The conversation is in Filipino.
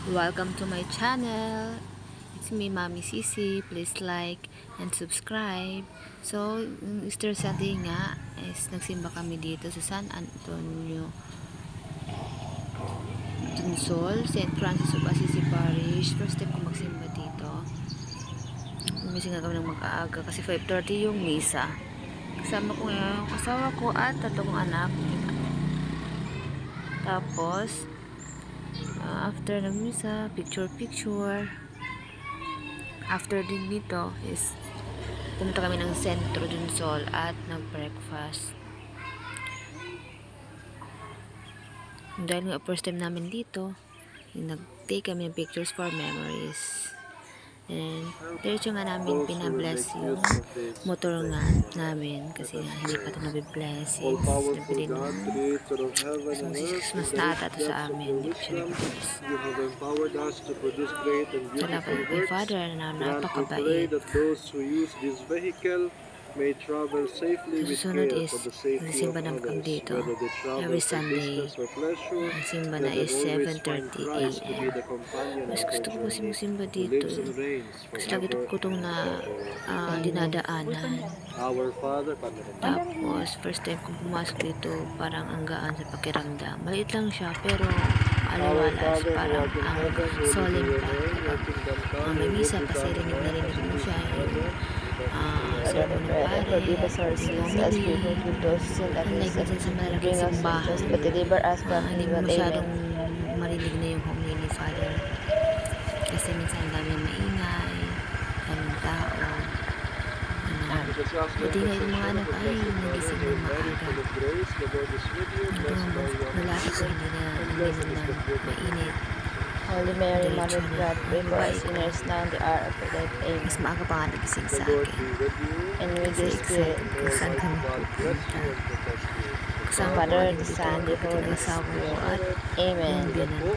Welcome to my channel. It's me, Mami Sisi. Please like and subscribe. So, Easter Sunday nga is nagsimba kami dito sa San Antonio Tunsol, St. Francis of Assisi Parish. First time ko magsimba dito. Gumising nga kami ng mag-aaga kasi 5:30 yung misa. Kasama ko ngayon yung asawa ko at tatlong anak. Tapos, after ng misa, picture. After din nito is pumunta kami ng Sentro Dunsol at nag-breakfast. Dahil nga first time namin dito, nag-take kami ng pictures for memories. And diretso nga namin pinabless yung motor nga namin kasi nga hindi pa ito nabiblessings. Nabili na. So, mas naata ito sa amin. Hindi ko siya nabibless. Salamat kay Father na napakabait. May travel safely with Susunod care is for the safety of nagsimba na kami others, dito whether they travel every for Sunday. business or pleasure. Ang simba Let na them is always 7:30 find Christ to be AM. the companion Mas of gusto their ko kasi journey, magsimba who dito. lives and reigns Kasi lagi forever ko itong and ever. dinadaanan. Our Father, Tapos, first time kong pumasok dito, parang ang gaan sa pakiramdam. Maliit lang siya, pero aliwalas, parang ang solemn pa. Kapag may misa, kasi rinig mo siya yung sermon ng pare, yung homily. Unlike minsan sa malalaking simbahan, hindi mo masyadong marinig na yung homily ni Father. Kasi minsan ang dami maingay, daming tao. Buti nga yung mga anak ay nagising ng maaga. Malapit sa hindi na mainit. Holy Mary, Mother of God, pray for us sinners now and the hour of our death. Amen. Mas maaga pa nga nagising sa akin. And with Kasi the Spirit, excited kung saan kami pupunta. Kasama ko Father, dito, the Son, the kapatid Holy ng asawa ko at Amen. yung biyanan ko.